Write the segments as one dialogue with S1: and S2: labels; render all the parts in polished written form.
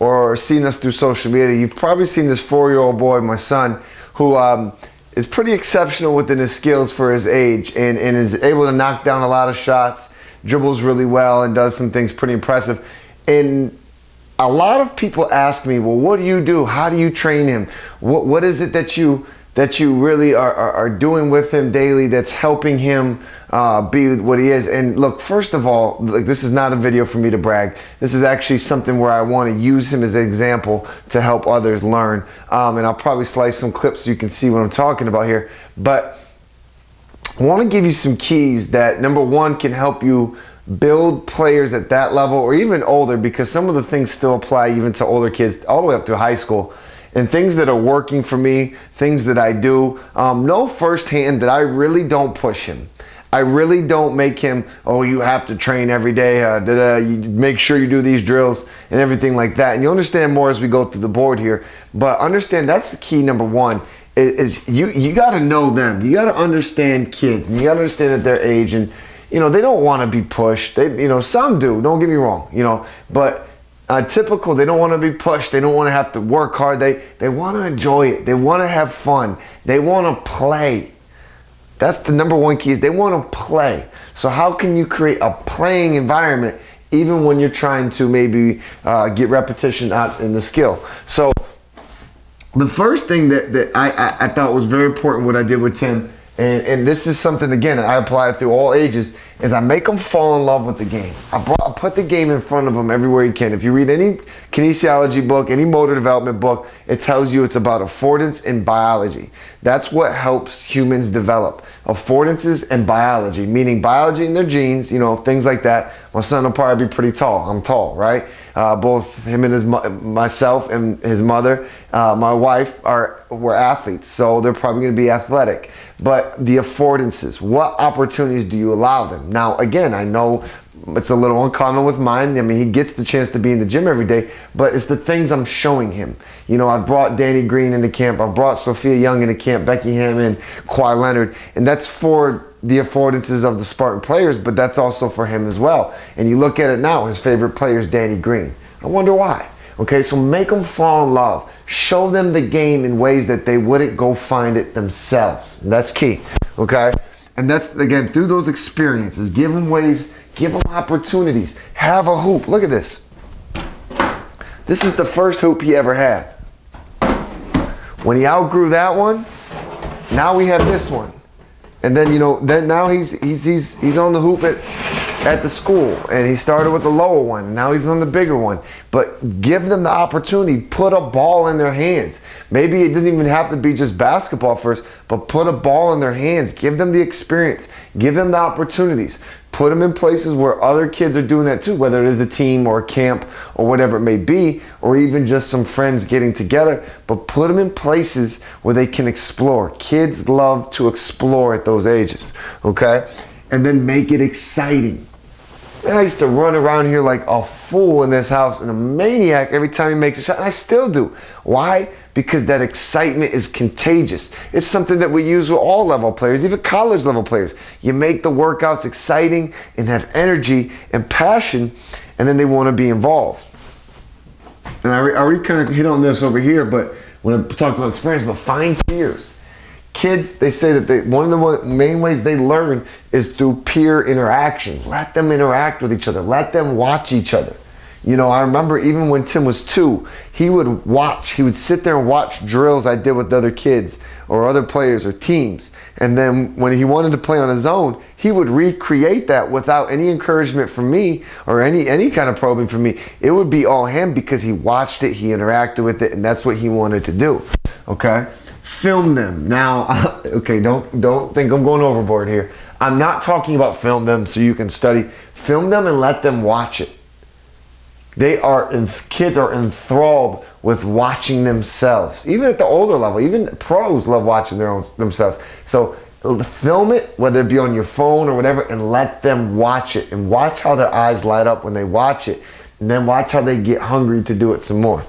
S1: or seen us through social media, you've probably seen this 4-year-old boy, my son, who is pretty exceptional within his skills for his age, and is able to knock down a lot of shots, dribbles really well, and does some things pretty impressive. And a lot of people ask me, well, what do you do? How do you train him? What is it that you really are doing with him daily that's helping him be what he is? And look, first of all, this is not a video for me to brag. This is actually something where I want to use him as an example to help others learn. And I'll probably slice some clips so you can see what I'm talking about here. But I want to give you some keys that, number one, can help you build players at that level or even older, because some of the things still apply even to older kids all the way up to high school. And things that are working for me, things that I do, know firsthand that I really don't push him. I really don't make him, oh, you have to train every day, you make sure you do these drills and everything like that. And you'll understand more as we go through the board here. But understand, that's the key, number one, is you got to know them. You got to understand kids, and you got to understand at their age. And, they don't want to be pushed. Some do, don't get me wrong, but typical, they don't want to be pushed. They don't want to have to work hard. They want to enjoy it. They want to have fun. They want to play. That's the number one key, is they want to play. So how can you create a playing environment even when you're trying to maybe get repetition out in the skill? So the first thing that I thought was very important, what I did with Tim, and this is something, again, I apply through all ages, is I make them fall in love with the game. I put the game in front of them everywhere you can. If you read any kinesiology book, any motor development book, it tells you it's about affordance and biology. That's what helps humans develop. Affordances and biology, meaning biology in their genes, things like that. My son will probably be pretty tall. I'm tall, right? Both him and myself and his mother, my wife, were athletes, so they're probably going to be athletic. But the affordances, what opportunities do you allow them? Now, again, I know it's a little uncommon with mine. I mean, he gets the chance to be in the gym every day, but it's the things I'm showing him. I've brought Danny Green into camp. I've brought Sophia Young into camp, Becky Hammond, Kawhi Leonard, and that's for the affordances of the Spartan players, but that's also for him as well. And you look at it now, his favorite player is Danny Green. I wonder why. Okay, so make them fall in love. Show them the game in ways that they wouldn't go find it themselves. And that's key, okay? And that's, again, through those experiences. Give them ways, give them opportunities. Have a hoop. Look at this. This is the first hoop he ever had. When he outgrew that one, now we have this one. And then, then now he's on the hoop at the school, and he started with the lower one, and now he's on the bigger one. But give them the opportunity, put a ball in their hands. Maybe it doesn't even have to be just basketball first, but put a ball in their hands. Give them the experience, give them the opportunities. Put them in places where other kids are doing that too, whether it is a team or a camp or whatever it may be, or even just some friends getting together. But put them in places where they can explore. Kids love to explore at those ages, okay? And then make it exciting. Man, I used to run around here like a fool in this house and a maniac every time he makes a shot, and I still do. Why? Because that excitement is contagious. It's something that we use with all level players, even college level players. You make the workouts exciting and have energy and passion, and then they want to be involved. And I already kind of hit on this over here, but when I talk about experience, but find peers. Kids, they say that one of the main ways they learn is through peer interactions. Let them interact with each other. Let them watch each other. I remember even when Tim was 2, he would sit there and watch drills I did with other kids or other players or teams. And then when he wanted to play on his own, he would recreate that without any encouragement from me or any kind of probing from me. It would be all him because he watched it, he interacted with it, and that's what he wanted to do. Okay? Film them. Now, okay, don't think I'm going overboard here. I'm not talking about film them so you can study. Film them and let them watch it. Kids are enthralled with watching themselves. Even at the older level, even pros love watching themselves. So film it, whether it be on your phone or whatever, and let them watch it. And watch how their eyes light up when they watch it. And then watch how they get hungry to do it some more.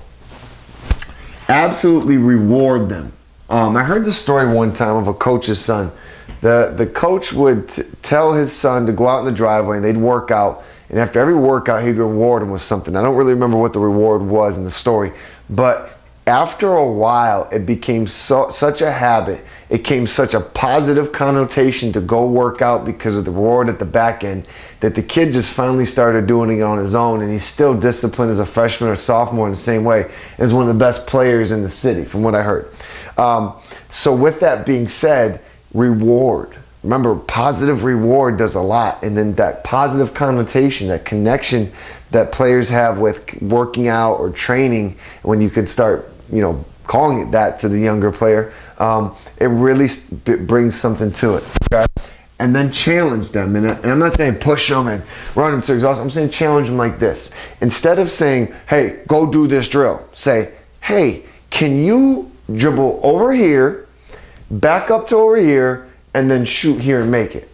S1: Absolutely reward them. I heard the story one time of a coach's son. The coach would tell his son to go out in the driveway and they'd work out. and after every workout, he'd reward him with something. I don't really remember what the reward was in the story, but after a while, it became such a habit. It became such a positive connotation to go work out because of the reward at the back end that the kid just finally started doing it on his own, and he's still disciplined as a freshman or sophomore in the same way as one of the best players in the city, from what I heard. So with that being said, reward. Remember, positive reward does a lot, and then that positive connotation, that connection that players have with working out or training, when you can start, calling it that to the younger player, it really brings something to it. Okay? And then challenge them. And I'm not saying push them and run them to exhaustion. I'm saying challenge them like this. Instead of saying, hey, go do this drill, say, hey, can you dribble over here, back up to over here, and then shoot here and make it?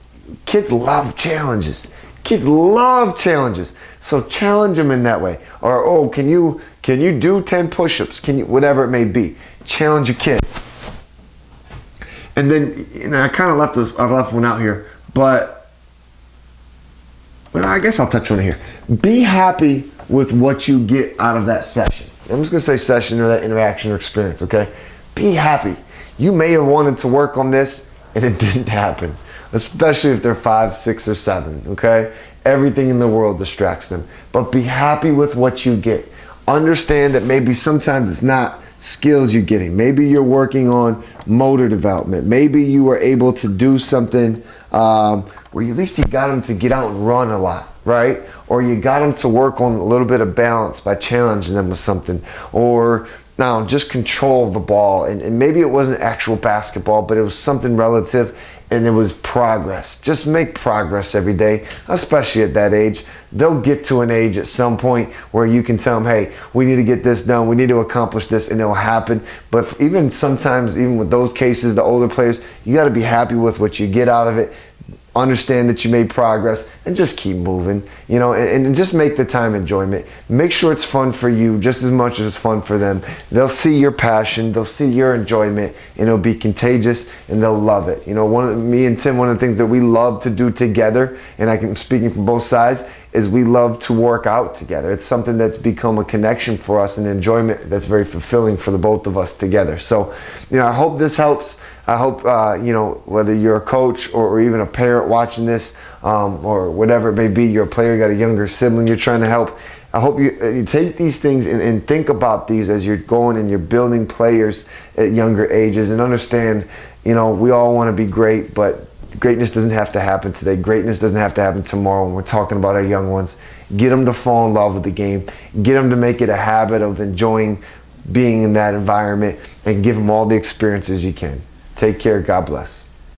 S1: Kids love challenges. Kids love challenges. So challenge them in that way. Or, oh, can you do 10 push-ups? Can you, whatever it may be. Challenge your kids. And then, I kind of I've left one out here, but I guess I'll touch on it here. Be happy with what you get out of that session. I'm just going to say session or that interaction or experience, okay? Be happy. You may have wanted to work on this and it didn't happen, especially if they're 5, 6, or 7, okay? Everything in the world distracts them. But be happy with what you get. Understand that maybe sometimes it's not skills you're getting. Maybe you're working on motor development. Maybe you were able to do something where at least you got them to get out and run a lot, right? Or you got them to work on a little bit of balance by challenging them with something. Or now just control the ball. And maybe it wasn't actual basketball, but it was something relative, and it was progress. Just make progress every day, especially at that age. They'll get to an age at some point where you can tell them, hey, we need to get this done, we need to accomplish this, and it'll happen. But even sometimes, even with those cases, the older players, you got to be happy with what you get out of it. Understand that you made progress and just keep moving, and just make the time enjoyment. Make sure it's fun for you just as much as it's fun for them. They'll see your passion, they'll see your enjoyment, and it'll be contagious, and they'll love it. Me and Tim, one of the things that we love to do together, and I'm speaking from both sides, is we love to work out together. It's something that's become a connection for us and enjoyment that's very fulfilling for the both of us together. So, I hope this helps. I hope, whether you're a coach or even a parent watching this, or whatever it may be, you're a player, you got a younger sibling you're trying to help. I hope you take these things and think about these as you're going and you're building players at younger ages, and understand, we all want to be great, but greatness doesn't have to happen today. Greatness doesn't have to happen tomorrow. When we're talking about our young ones, get them to fall in love with the game. Get them to make it a habit of enjoying being in that environment, and give them all the experiences you can. Take care. God bless.